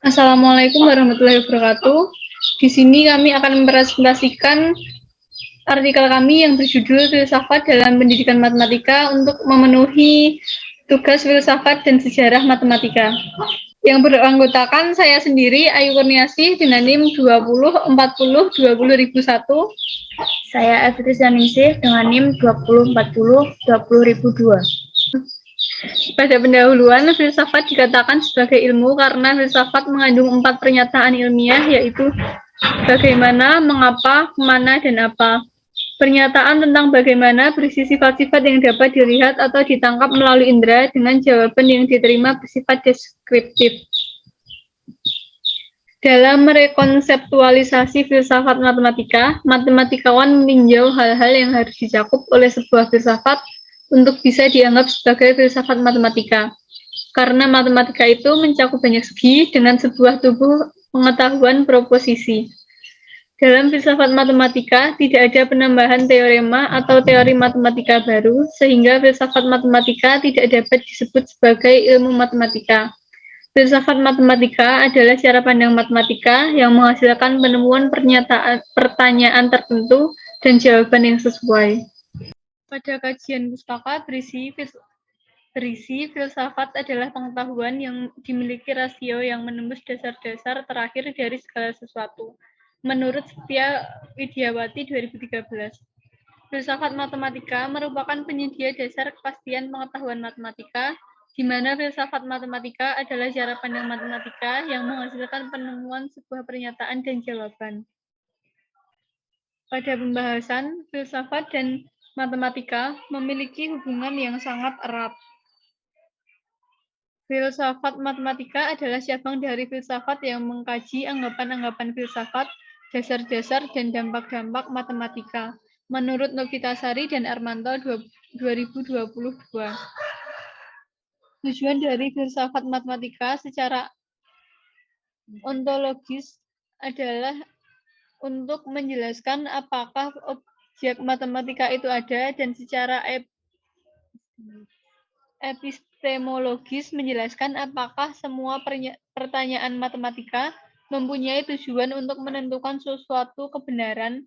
Assalamualaikum warahmatullahi wabarakatuh. Di sini kami akan mempresentasikan artikel kami yang berjudul Filsafat dalam Pendidikan Matematika untuk memenuhi tugas filsafat dan sejarah matematika. Yang beranggotakan saya sendiri, Ayu Kurniasih, dengan NIM 2040200001. Saya Evita Ningsih dengan NIM 2040200002. Pada pendahuluan, filsafat dikatakan sebagai ilmu karena filsafat mengandung 4 pernyataan ilmiah, yaitu bagaimana, mengapa, kemana, dan apa. Pernyataan tentang bagaimana berisi sifat-sifat yang dapat dilihat atau ditangkap melalui indera dengan jawaban yang diterima bersifat deskriptif. Dalam merekonseptualisasi filsafat matematika, matematikawan meninjau hal-hal yang harus dicakup oleh sebuah filsafat untuk bisa dianggap sebagai filsafat matematika. Karena matematika itu mencakup banyak segi dengan sebuah tubuh pengetahuan proposisi. Dalam filsafat matematika, tidak ada penambahan teorema atau teori matematika baru, sehingga filsafat matematika tidak dapat disebut sebagai ilmu matematika. Filsafat matematika adalah cara pandang matematika yang menghasilkan penemuan pertanyaan tertentu dan jawaban yang sesuai. Pada kajian pustaka berisi filsafat adalah pengetahuan yang dimiliki rasio yang menembus dasar-dasar terakhir dari segala sesuatu. Menurut Setia Widyawati 2013, filsafat matematika merupakan penyedia dasar kepastian pengetahuan matematika, di mana filsafat matematika adalah cara pandang matematika yang menghasilkan penemuan sebuah pernyataan dan jawaban. Pada pembahasan, filsafat dan matematika memiliki hubungan yang sangat erat. Filsafat matematika adalah cabang dari filsafat yang mengkaji anggapan-anggapan filsafat, dasar-dasar, dan dampak-dampak matematika, menurut Novitasari dan Armanto 2022. Tujuan dari filsafat matematika secara ontologis adalah untuk menjelaskan apakah objek matematika itu ada, dan secara epistemologis menjelaskan apakah semua pertanyaan matematika mempunyai tujuan untuk menentukan suatu kebenaran.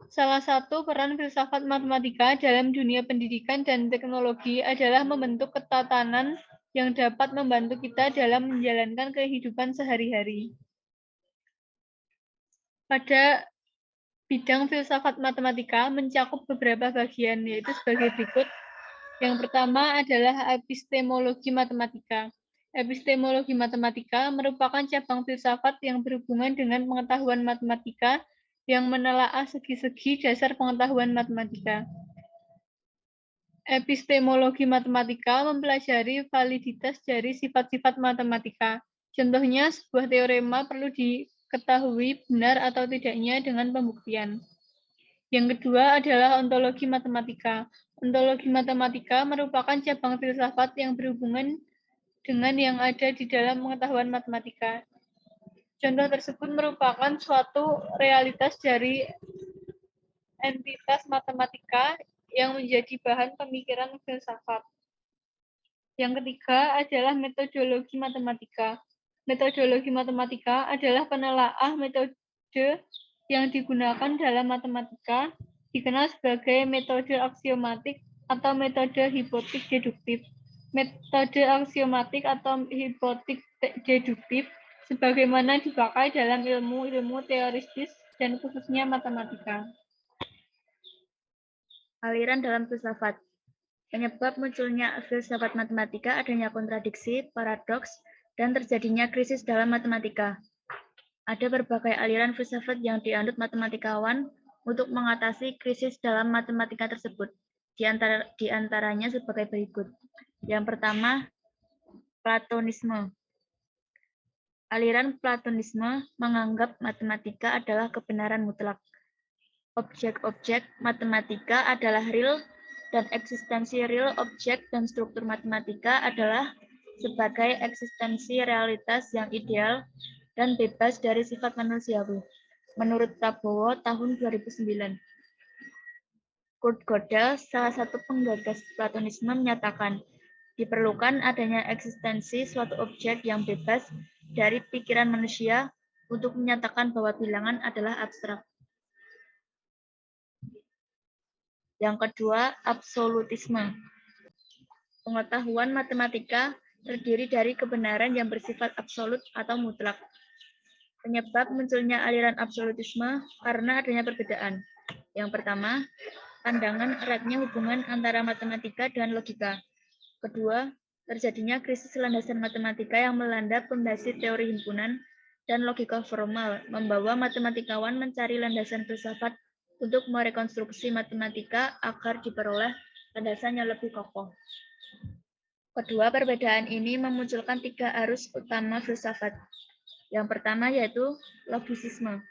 Salah satu peran filsafat matematika dalam dunia pendidikan dan teknologi adalah membentuk ketatanan yang dapat membantu kita dalam menjalankan kehidupan sehari-hari. Pada bidang filsafat matematika mencakup beberapa bagian, yaitu sebagai berikut. Yang pertama adalah epistemologi matematika. Epistemologi matematika merupakan cabang filsafat yang berhubungan dengan pengetahuan matematika yang menelaah segi-segi dasar pengetahuan matematika. Epistemologi matematika mempelajari validitas dari sifat-sifat matematika. Contohnya, sebuah teorema perlu diketahui benar atau tidaknya dengan pembuktian. Yang kedua adalah ontologi matematika. Ontologi matematika merupakan cabang filsafat yang berhubungan dengan yang ada di dalam pengetahuan matematika. Contoh tersebut merupakan suatu realitas dari entitas matematika yang menjadi bahan pemikiran filsafat. Yang ketiga adalah metodologi matematika. Metodologi matematika adalah penelaah metode yang digunakan dalam matematika, dikenal sebagai metode aksiomatik atau metode hipotetik deduktif. Metode aksiomatik atau hipotetik deduktif sebagaimana dipakai dalam ilmu-ilmu teoritis dan khususnya matematika. Aliran dalam filsafat. Penyebab munculnya filsafat matematika adanya kontradiksi, paradoks, dan terjadinya krisis dalam matematika. Ada berbagai aliran filsafat yang dianut matematikawan untuk mengatasi krisis dalam matematika tersebut. Di antaranya sebagai berikut. Yang pertama, Platonisme. Aliran Platonisme menganggap matematika adalah kebenaran mutlak. Objek-objek matematika adalah real, dan eksistensi real objek dan struktur matematika adalah sebagai eksistensi realitas yang ideal dan bebas dari sifat manusiawi. Menurut Prabowo tahun 2009. Kurt Gödel, salah satu penggagas Platonisme, menyatakan Diperlukan adanya eksistensi suatu objek yang bebas dari pikiran manusia untuk menyatakan bahwa bilangan adalah abstrak. Yang kedua, absolutisme. Pengetahuan matematika terdiri dari kebenaran yang bersifat absolut atau mutlak. Penyebab munculnya aliran absolutisme karena adanya perbedaan. Yang pertama, pandangan eratnya hubungan antara matematika dan logika. Kedua, terjadinya krisis landasan matematika yang melanda pondasi teori himpunan dan logika formal, membawa matematikawan mencari landasan filsafat untuk merekonstruksi matematika agar diperoleh landasan yang lebih kokoh. Kedua perbedaan ini memunculkan 3 arus utama filsafat. Yang pertama yaitu logisisme.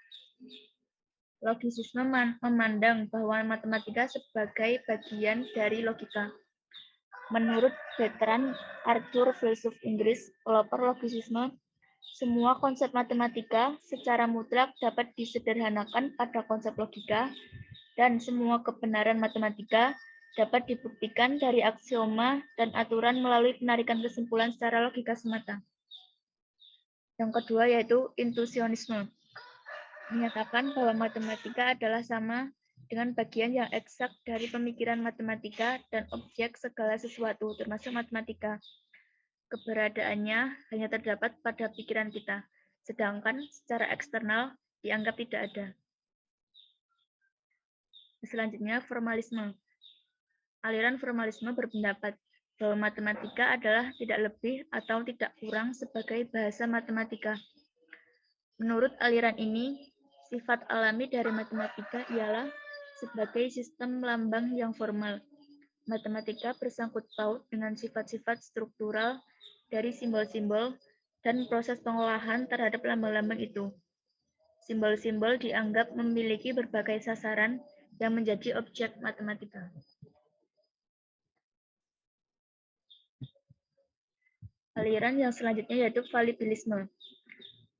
Logisisme memandang bahwa matematika sebagai bagian dari logika. Menurut Bertrand Arthur, filsuf Inggris, pelopor logisisme, semua konsep matematika secara mutlak dapat disederhanakan pada konsep logika, dan semua kebenaran matematika dapat dibuktikan dari aksioma dan aturan melalui penarikan kesimpulan secara logika semata. Yang kedua yaitu intuisionisme, menyatakan bahwa matematika adalah sama dengan bagian yang eksak dari pemikiran matematika dan objek segala sesuatu, termasuk matematika. Keberadaannya hanya terdapat pada pikiran kita, sedangkan secara eksternal dianggap tidak ada. Selanjutnya, formalisme. Aliran formalisme berpendapat bahwa matematika adalah tidak lebih atau tidak kurang sebagai bahasa matematika. Menurut aliran ini, sifat alami dari matematika ialah sebagai sistem lambang yang formal. Matematika bersangkut paut dengan sifat-sifat struktural dari simbol-simbol dan proses pengolahan terhadap lambang-lambang itu. Simbol-simbol dianggap memiliki berbagai sasaran yang menjadi objek matematika. Aliran yang selanjutnya yaitu valibilisme.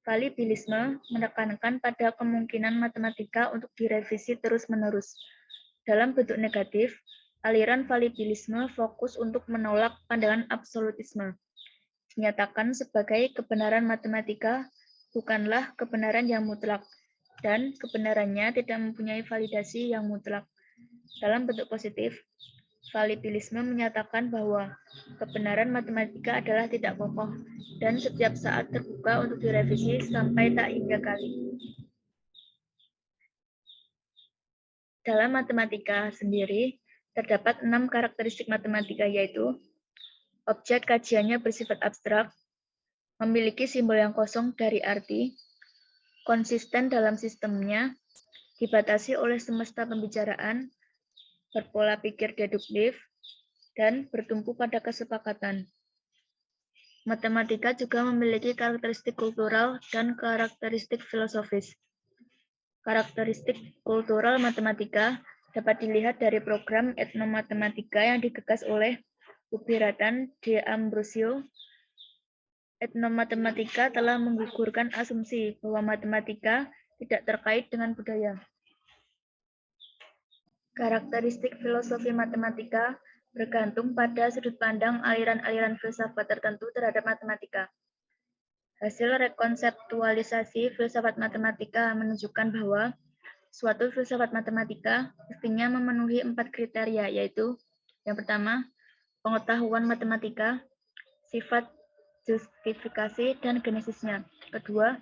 Valibilisme menekankan pada kemungkinan matematika untuk direvisi terus-menerus. Dalam bentuk negatif, aliran valibilisme fokus untuk menolak pandangan absolutisme. Dinyatakan sebagai kebenaran matematika bukanlah kebenaran yang mutlak, dan kebenarannya tidak mempunyai validasi yang mutlak. Dalam bentuk positif, valibilisme menyatakan bahwa kebenaran matematika adalah tidak kokoh dan setiap saat terbuka untuk direvisi sampai tak hingga kali. Dalam matematika sendiri, terdapat 6 karakteristik matematika yaitu objek kajiannya bersifat abstrak, memiliki simbol yang kosong dari arti, konsisten dalam sistemnya, dibatasi oleh semesta pembicaraan, berpola pikir deduktif, dan bertumpu pada kesepakatan. Matematika juga memiliki karakteristik kultural dan karakteristik filosofis. Karakteristik kultural matematika dapat dilihat dari program etnomatematika yang digagas oleh Ubiratan de Ambrosio. Etnomatematika telah menggugurkan asumsi bahwa matematika tidak terkait dengan budaya. Karakteristik filosofi matematika bergantung pada sudut pandang aliran-aliran filsafat tertentu terhadap matematika. Hasil rekonseptualisasi filsafat matematika menunjukkan bahwa suatu filsafat matematika mestinya memenuhi 4 kriteria, yaitu yang pertama, pengetahuan matematika, sifat, justifikasi, dan genesisnya. Kedua,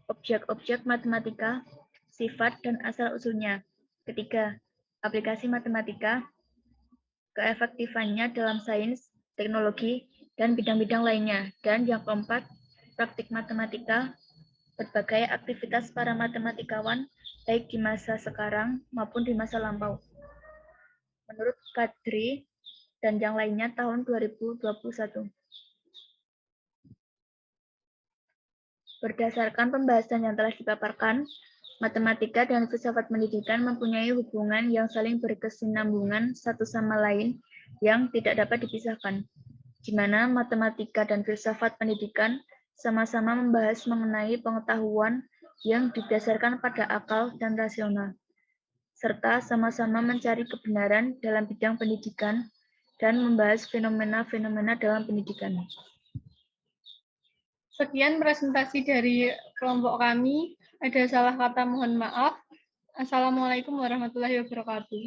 objek-objek matematika, sifat, dan asal-usulnya. Ketiga, aplikasi matematika, keefektifannya dalam sains, teknologi, dan bidang-bidang lainnya. Dan yang keempat, praktik matematika, berbagai aktivitas para matematikawan, baik di masa sekarang maupun di masa lampau. Menurut Kadri dan yang lainnya tahun 2021. Berdasarkan pembahasan yang telah dipaparkan, matematika dan filsafat pendidikan mempunyai hubungan yang saling berkesinambungan satu sama lain yang tidak dapat dipisahkan, di mana matematika dan filsafat pendidikan sama-sama membahas mengenai pengetahuan yang didasarkan pada akal dan rasional, serta sama-sama mencari kebenaran dalam bidang pendidikan dan membahas fenomena-fenomena dalam pendidikan. Sekian presentasi dari kelompok kami. Ada salah kata mohon maaf. Assalamualaikum warahmatullahi wabarakatuh.